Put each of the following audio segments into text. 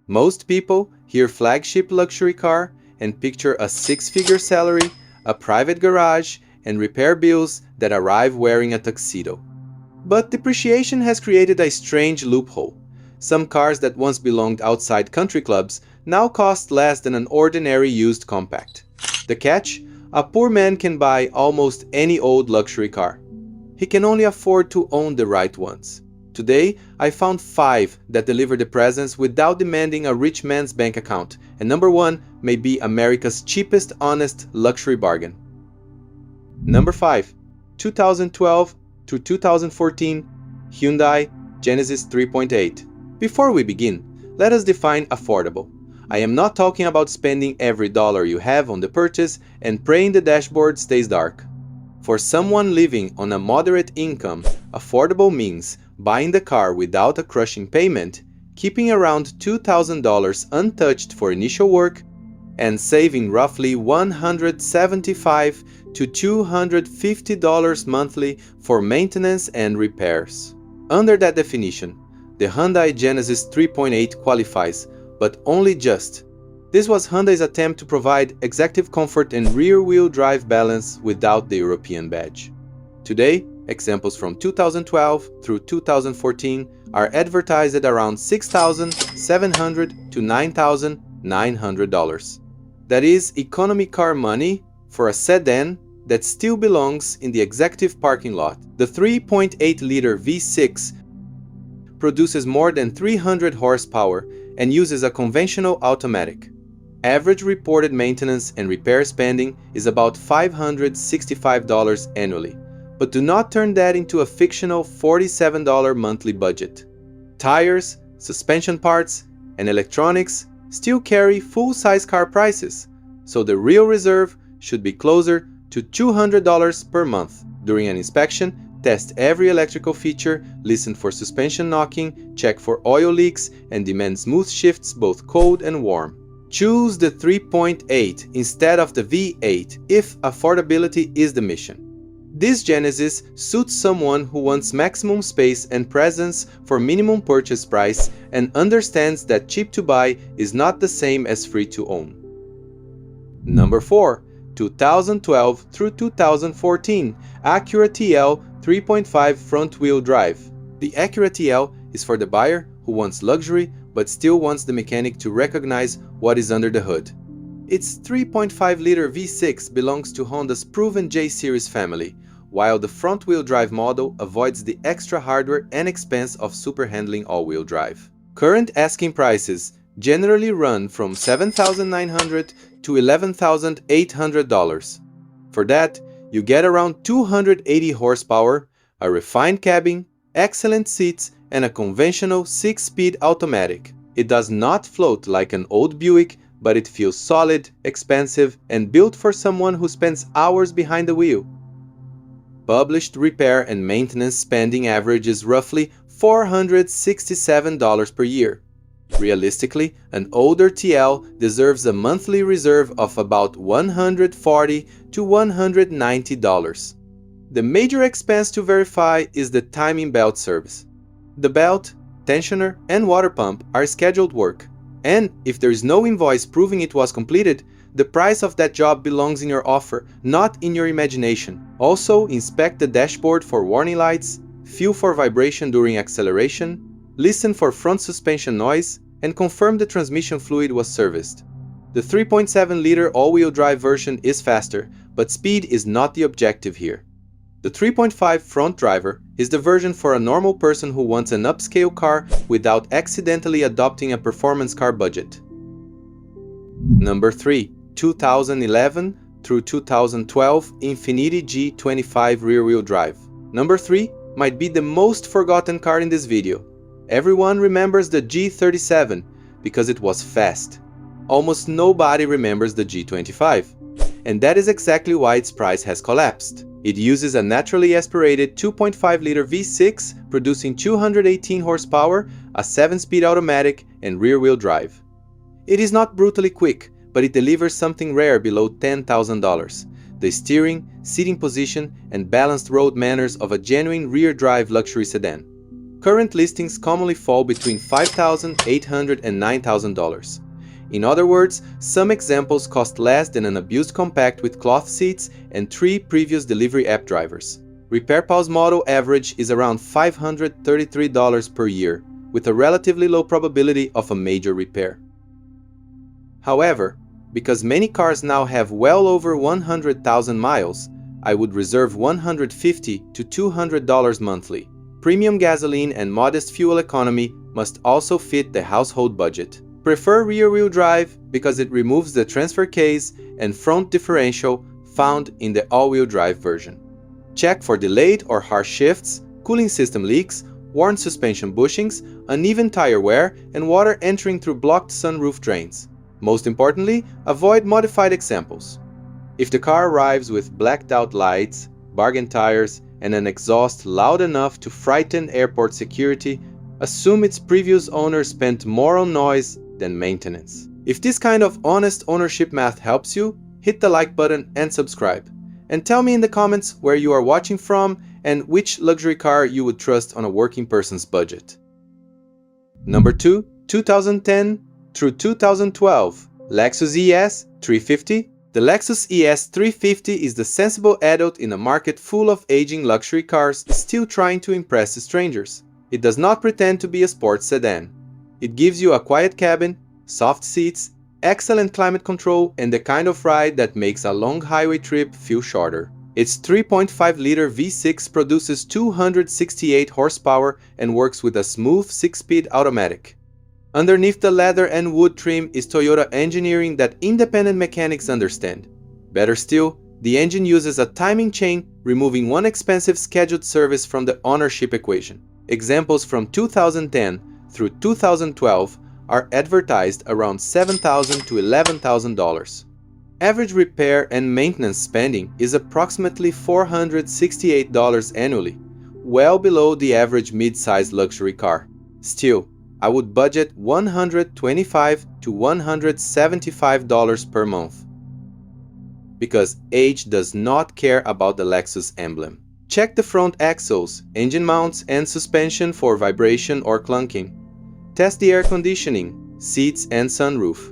Most people hear flagship luxury car and picture a six-figure salary, a private garage, and repair bills that arrive wearing a tuxedo. But depreciation has created a strange loophole. Some cars that once belonged outside country clubs now cost less than an ordinary used compact. The catch? A poor man can buy almost any old luxury car. He can only afford to own the right ones. Today, I found 5 that deliver the presents without demanding a rich man's bank account, and number 1 may be America's cheapest honest luxury bargain. Number 5. 2012 to 2014 Hyundai Genesis 3.8. Before we begin, let us define affordable. I am not talking about spending every dollar you have on the purchase and praying the dashboard stays dark. For someone living on a moderate income, affordable means buying the car without a crushing payment, keeping around $2,000 untouched for initial work, and saving roughly $175 to $250 monthly for maintenance and repairs. Under that definition, the Hyundai Genesis 3.8 qualifies, but only just. This was Hyundai's attempt to provide executive comfort and rear-wheel drive balance without the European badge. Today, examples from 2012 through 2014 are advertised at around $6,700 to $9,900. That is economy car money for a sedan that still belongs in the executive parking lot. The 3.8-liter V6 produces more than 300 horsepower and uses a conventional automatic. Average reported maintenance and repair spending is about $565 annually, but do not turn that into a fictional $47 monthly budget. Tires, suspension parts, and electronics still carry full-size car prices, so the real reserve should be closer to $200 per month. During an inspection, test every electrical feature, listen for suspension knocking, check for oil leaks, and demand smooth shifts both cold and warm. Choose the 3.8 instead of the V8 if affordability is the mission. This Genesis suits someone who wants maximum space and presence for minimum purchase price and understands that cheap to buy is not the same as free to own. Number 4. 2012 through 2014 Acura TL 3.5 front-wheel drive. The Acura TL is for the buyer who wants luxury but still wants the mechanic to recognize what is under the hood. Its 3.5-liter V6 belongs to Honda's proven J-Series family, while the front-wheel drive model avoids the extra hardware and expense of super-handling all-wheel drive. Current asking prices generally run from $7,900 to $11,800. For that, you get around 280 horsepower, a refined cabin, excellent seats, and a conventional 6-speed automatic. It does not float like an old Buick, but it feels solid, expensive, and built for someone who spends hours behind the wheel. Published repair and maintenance spending averages roughly $467 per year. Realistically, an older TL deserves a monthly reserve of about $140 to $190. The major expense to verify is the timing belt service. The belt, tensioner, and water pump are scheduled work, and if there is no invoice proving it was completed, the price of that job belongs in your offer, not in your imagination. Also, inspect the dashboard for warning lights, feel for vibration during acceleration, listen for front suspension noise, and confirm the transmission fluid was serviced. The 3.7-liter all-wheel drive version is faster, but speed is not the objective here. The 3.5 front driver is the version for a normal person who wants an upscale car without accidentally adopting a performance car budget. Number 3. 2011 through 2012 Infiniti G25 rear-wheel drive. Number 3 might be the most forgotten car in this video. Everyone remembers the G37 because it was fast. Almost nobody remembers the G25. And that is exactly why its price has collapsed. It uses a naturally aspirated 2.5-liter V6 producing 218 horsepower, a 7-speed automatic, and rear-wheel drive. It is not brutally quick, but it delivers something rare below $10,000. The steering, seating position, and balanced road manners of a genuine rear-drive luxury sedan. Current listings commonly fall between $5,800 and $9,000. In other words, some examples cost less than an abused compact with cloth seats and 3 previous delivery app drivers. Repair pause model average is around $533 per year, with a relatively low probability of a major repair. However, because many cars now have well over 100,000 miles, I would reserve $150 to $200 monthly. Premium gasoline and modest fuel economy must also fit the household budget. Prefer rear-wheel drive because it removes the transfer case and front differential found in the all-wheel drive version. Check for delayed or harsh shifts, cooling system leaks, worn suspension bushings, uneven tire wear, and water entering through blocked sunroof drains. Most importantly, avoid modified examples. If the car arrives with blacked-out lights, bargain tires, and an exhaust loud enough to frighten airport security, assume its previous owner spent more on noise than maintenance. If this kind of honest ownership math helps you, hit the like button and subscribe. And tell me in the comments where you are watching from and which luxury car you would trust on a working person's budget. Number 2, 2010 through 2012, Lexus ES 350. The Lexus ES 350 is the sensible adult in a market full of aging luxury cars still trying to impress strangers. It does not pretend to be a sports sedan. It gives you a quiet cabin, soft seats, excellent climate control, and the kind of ride that makes a long highway trip feel shorter. Its 3.5-liter V6 produces 268 horsepower and works with a smooth 6-speed automatic. Underneath the leather and wood trim is Toyota engineering that independent mechanics understand. Better still, the engine uses a timing chain, removing one expensive scheduled service from the ownership equation. Examples from 2010 through 2012 are advertised around $7,000 to $11,000. Average repair and maintenance spending is approximately $468 annually, well below the average mid-size luxury car. Still, I would budget $125 to $175 per month. Because age does not care about the Lexus emblem. Check the front axles, engine mounts, and suspension for vibration or clunking. Test the air conditioning, seats, and sunroof.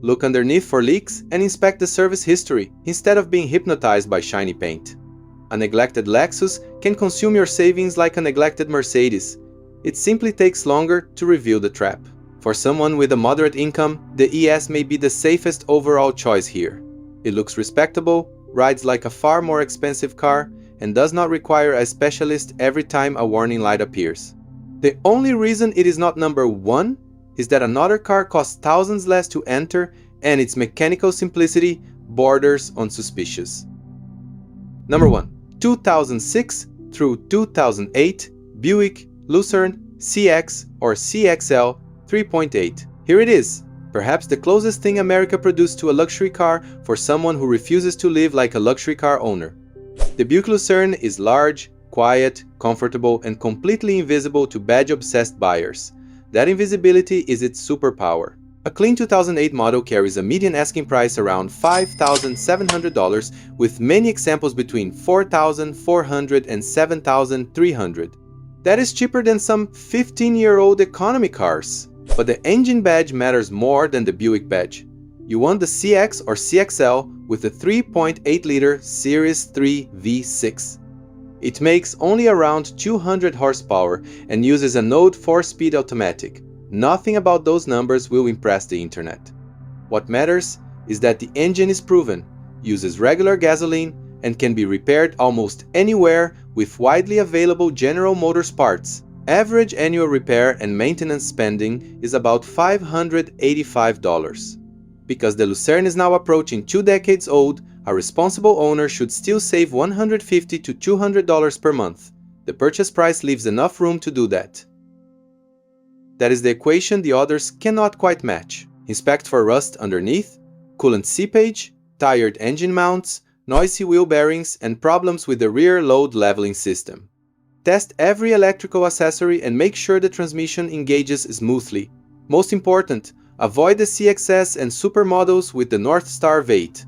Look underneath for leaks and inspect the service history instead of being hypnotized by shiny paint. A neglected Lexus can consume your savings like a neglected Mercedes. It simply takes longer to reveal the trap. For someone with a moderate income, the ES may be the safest overall choice here. It looks respectable, rides like a far more expensive car, and does not require a specialist every time a warning light appears. The only reason it is not number 1 is that another car costs thousands less to enter and its mechanical simplicity borders on suspicious. Number 1. 2006 through 2008 Buick Lucerne CX or CXL 3.8. Here it is, perhaps the closest thing America produced to a luxury car for someone who refuses to live like a luxury car owner. The Buick Lucerne is large, quiet, comfortable, and completely invisible to badge-obsessed buyers. That invisibility is its superpower. A clean 2008 model carries a median asking price around $5,700, with many examples between $4,400 and $7,300. That is cheaper than some 15-year-old economy cars. But the engine badge matters more than the Buick badge. You want the CX or CXL with the 3.8-liter Series 3 V6. It makes only around 200 horsepower and uses a Node 4-speed automatic. Nothing about those numbers will impress the internet. What matters is that the engine is proven, uses regular gasoline, and can be repaired almost anywhere with widely available General Motors parts. Average annual repair and maintenance spending is about $585. Because the Lucerne is now approaching 2 decades old, a responsible owner should still save $150 to $200 per month. The purchase price leaves enough room to do that. That is the equation the others cannot quite match. Inspect for rust underneath, coolant seepage, tired engine mounts, noisy wheel bearings, and problems with the rear load leveling system. Test every electrical accessory and make sure the transmission engages smoothly. Most important, avoid the CXS and supermodels with the North Star V8.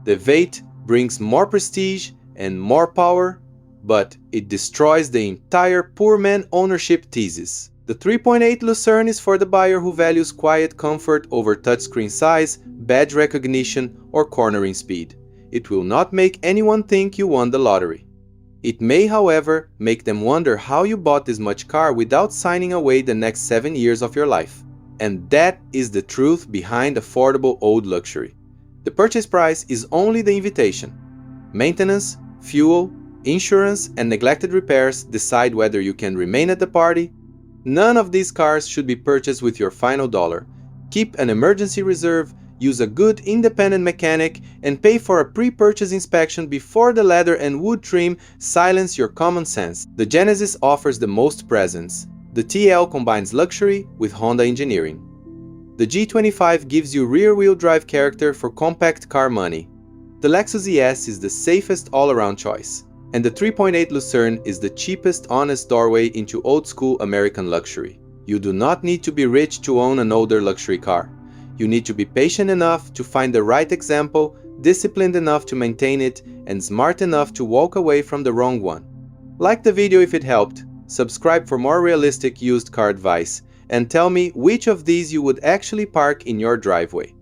The V8 brings more prestige and more power, but it destroys the entire poor man ownership thesis. The 3.8 Lucerne is for the buyer who values quiet comfort over touchscreen size, badge recognition, or cornering speed. It will not make anyone think you won the lottery. It may, however, make them wonder how you bought this much car without signing away the next 7 years of your life. And that is the truth behind affordable old luxury. The purchase price is only the invitation. Maintenance, fuel, insurance, and neglected repairs decide whether you can remain at the party. None of these cars should be purchased with your final dollar. Keep an emergency reserve, use a good independent mechanic, and pay for a pre-purchase inspection before the leather and wood trim silence your common sense. The Genesis offers the most presence. The TL combines luxury with Honda engineering. The G25 gives you rear-wheel drive character for compact car money. The Lexus ES is the safest all-around choice. And the 3.8 Lucerne is the cheapest honest doorway into old-school American luxury. You do not need to be rich to own an older luxury car. You need to be patient enough to find the right example, disciplined enough to maintain it, and smart enough to walk away from the wrong one. Like the video if it helped, subscribe for more realistic used car advice, and tell me which of these you would actually park in your driveway.